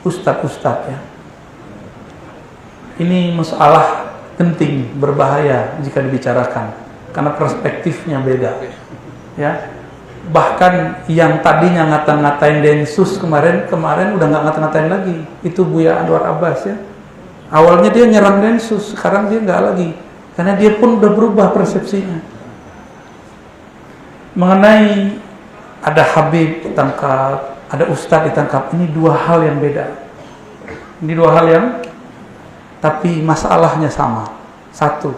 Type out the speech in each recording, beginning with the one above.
Ustadz-ustadz ya. Ini masalah penting, berbahaya jika dibicarakan karena perspektifnya beda. Ya. Bahkan yang tadinya ngata-ngatain Densus kemarin udah nggak ngata-ngatain lagi. Itu Buya Anwar Abbas ya. Awalnya dia nyerang Densus, sekarang dia nggak lagi karena dia pun udah berubah persepsinya. Mengenai ada Habib ditangkap, ada Ustadz ditangkap, ini dua hal yang beda. Ini dua hal yang, tapi masalahnya sama. Satu,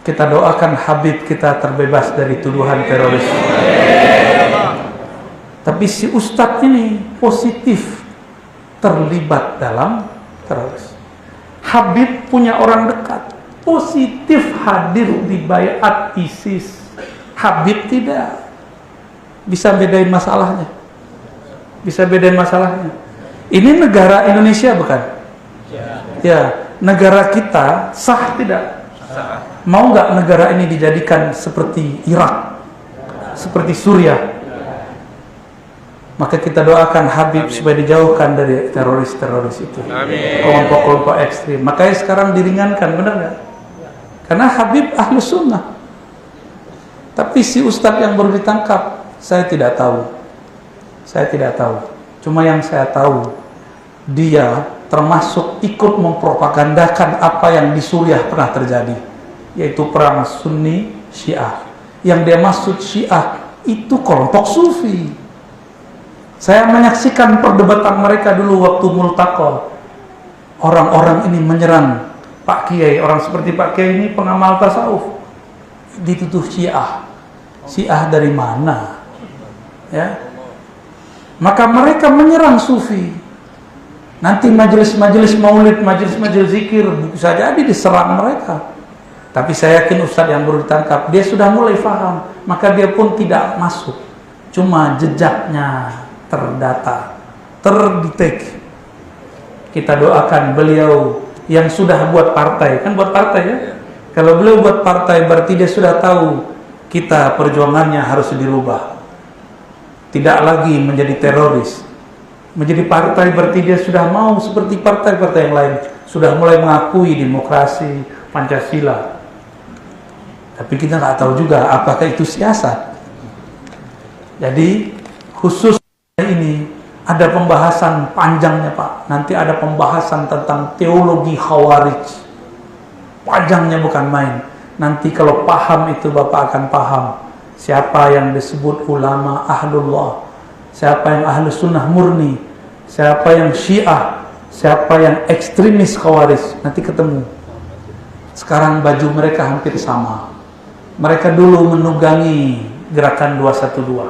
kita doakan Habib kita terbebas dari tuduhan teroris. Tapi si Ustadz ini positif terlibat dalam teroris. Habib punya orang dekat, positif hadir di baiat ISIS. Habib tidak. Bisa bedain masalahnya. Bisa bedain masalahnya. Ini negara Indonesia bukan? Ya, negara kita sah tidak? Mau nggak negara ini dijadikan seperti Irak, seperti Suriah? Maka kita doakan Habib supaya dijauhkan dari teroris-teroris itu, kelompok-kelompok ekstrim. Makanya sekarang diringankan, benar nggak? Karena Habib Ahlus Sunnah. Tapi si Ustadz yang baru ditangkap, saya tidak tahu. Saya tidak tahu. Cuma yang saya tahu, dia termasuk ikut mempropagandakan apa yang di Suriah pernah terjadi, yaitu perang Sunni Syiah. Yang dia maksud Syiah itu kelompok Sufi. Saya menyaksikan perdebatan mereka dulu waktu multaqa. Orang-orang ini menyerang Pak Kiai, orang seperti Pak Kiai ini pengamal tasawuf, dituduh Syiah. Syiah dari mana? Ya. Maka mereka menyerang Sufi. Nanti majelis-majelis maulid, majelis-majelis zikir bisa jadi diserang mereka. Tapi saya yakin Ustadz yang baru ditangkap, dia sudah mulai paham, maka dia pun tidak masuk. Cuma jejaknya terdata, terdetek. Kita doakan beliau yang sudah buat partai, kan buat partai ya. Kalau beliau buat partai berarti dia sudah tahu kita perjuangannya harus dirubah. Tidak lagi menjadi teroris. Menjadi partai berarti dia sudah mau seperti partai-partai yang lain, sudah mulai mengakui demokrasi, Pancasila. Tapi kita nggak tahu juga apakah itu siasat. Jadi khusus ini ada pembahasan panjangnya Pak. Nanti ada pembahasan tentang teologi Khawarij. Panjangnya bukan main. Nanti kalau paham itu Bapak akan paham siapa yang disebut ulama ahlullah, siapa yang ahlu sunnah murni, siapa yang syiah, siapa yang ekstremis Khawarij. Nanti ketemu. Sekarang baju mereka hampir sama. Mereka dulu menunggangi gerakan 212.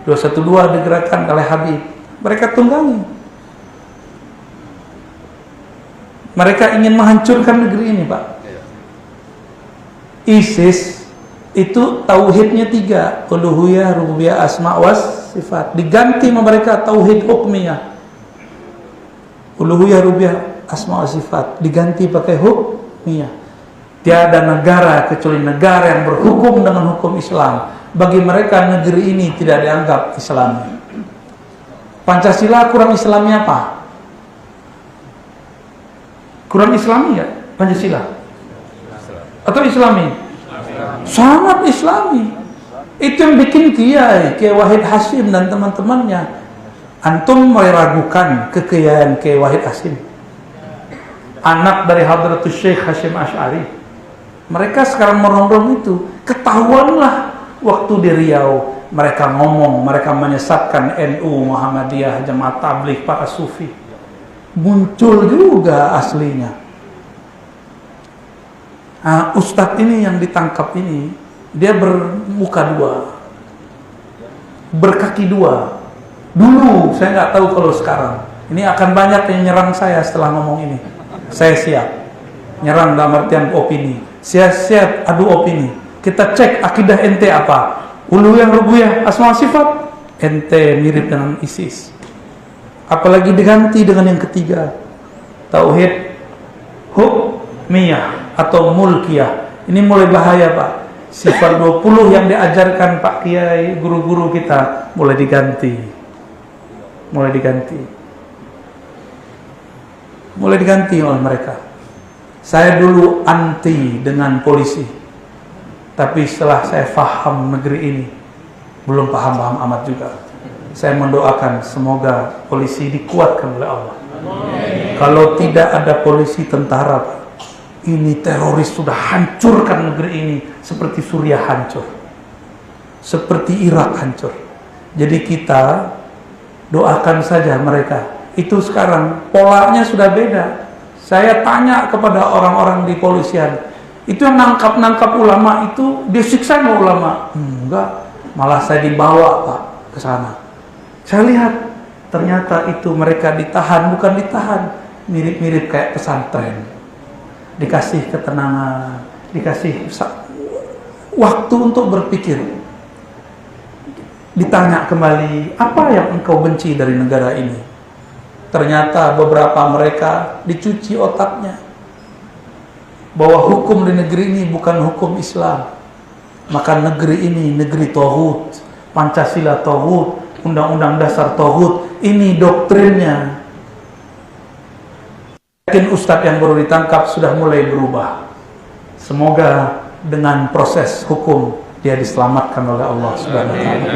212 digerakkan oleh Habib. Mereka tunggangi. Mereka ingin menghancurkan negeri ini Pak. ISIS itu tauhidnya 3, uluhiyah, rububiyah, asma was sifat. Diganti sama mereka tauhid hukmiyah. Uluhiyah, rububiyah, asma was sifat diganti pakai hukmiyah. Tiada negara kecuali negara yang berhukum dengan hukum Islam. Bagi mereka negeri ini tidak dianggap Islami. Pancasila kurang Islami apa? Kurang Islami ya Pancasila? Atau Islami? Sangat Islami. Itu yang bikin Kiai Wahid Hasyim dan teman-temannya. Antum meragukan kekayaan Kiai Wahid Hasyim, anak dari Hadratus Syekh Hasyim Asy'ari. Mereka sekarang merongrong itu. Ketahuanlah waktu di Riau mereka ngomong, mereka menyesatkan NU, Muhammadiyah, Jamaah Tabligh, para Sufi. Muncul juga aslinya. Ustadz ini yang ditangkap ini, dia bermuka dua, berkaki dua. Dulu saya nggak tahu kalau sekarang. Ini akan banyak yang nyerang saya setelah ngomong ini. Saya siap nyerang dalam artian opini. Saya siap adu opini. Kita cek akidah ente apa. Uluhiyah, rububiyah, asma sifat, ente mirip dengan ISIS. Apalagi diganti dengan yang ketiga, tauhid hukmiyah atau mulkiyah. Ini mulai bahaya Pak. Sifat 20 yang diajarkan Pak Kiai, guru-guru kita mulai diganti. mulai diganti oleh mereka. Saya dulu anti dengan polisi, tapi setelah saya paham negeri ini, belum paham amat juga, saya mendoakan semoga polisi dikuatkan oleh Allah. Kalau tidak ada polisi tentara, Pak, ini teroris sudah hancurkan negeri ini seperti Suriah hancur, seperti Irak hancur. Jadi kita doakan saja mereka. Itu sekarang polanya sudah beda. Saya tanya kepada orang-orang di polisian, itu yang nangkap ulama itu disiksa nggak ulama? Enggak, malah saya dibawa, Pak, ke sana. Saya lihat ternyata itu mereka ditahan, bukan ditahan, mirip-mirip kayak pesantren. Dikasih ketenangan, dikasih waktu untuk berpikir. Ditanya kembali, apa yang engkau benci dari negara ini? Ternyata beberapa mereka dicuci otaknya bahwa hukum di negeri ini bukan hukum Islam. Maka negeri ini negeri tauhid, Pancasila tauhid, Undang-Undang Dasar tauhid. Ini doktrinnya. Mungkin ustadz yang baru ditangkap sudah mulai berubah. Semoga dengan proses hukum dia diselamatkan oleh Allah Subhanahu wa taala.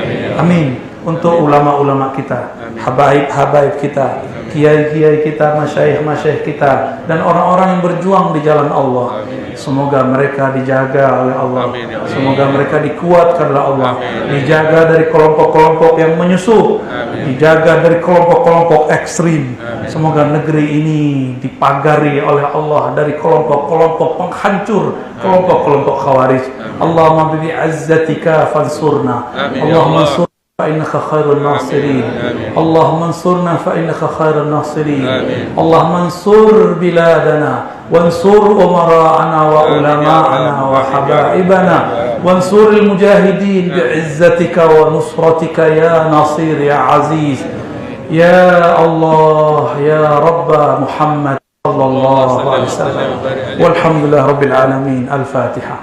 Amin. Untuk ulama-ulama kita, habaib-habaib kita, kiai-kiai kita, masyayikh-masyayikh kita, dan orang-orang yang berjuang di jalan Allah. Semoga mereka dijaga oleh Allah. Semoga mereka dikuatkan oleh Allah. Dijaga dari kelompok-kelompok yang menyusup. Dijaga dari kelompok-kelompok ekstrim. Semoga negeri ini dipagari oleh Allah dari kelompok-kelompok penghancur, kelompok-kelompok khawarij. Allahumma bi'izzatika fansurna. Allahumma ansur فإنك خير الناصرين اللهم انصرنا فإنك خير الناصرين اللهم انصر بلادنا وانصر أمراءنا وعلماءنا وحبائبنا وانصر المجاهدين بعزتك ونصرتك يا نصير يا عزيز يا الله يا رب محمد صلى الله عليه وسلم والحمد لله رب العالمين. الفاتحة.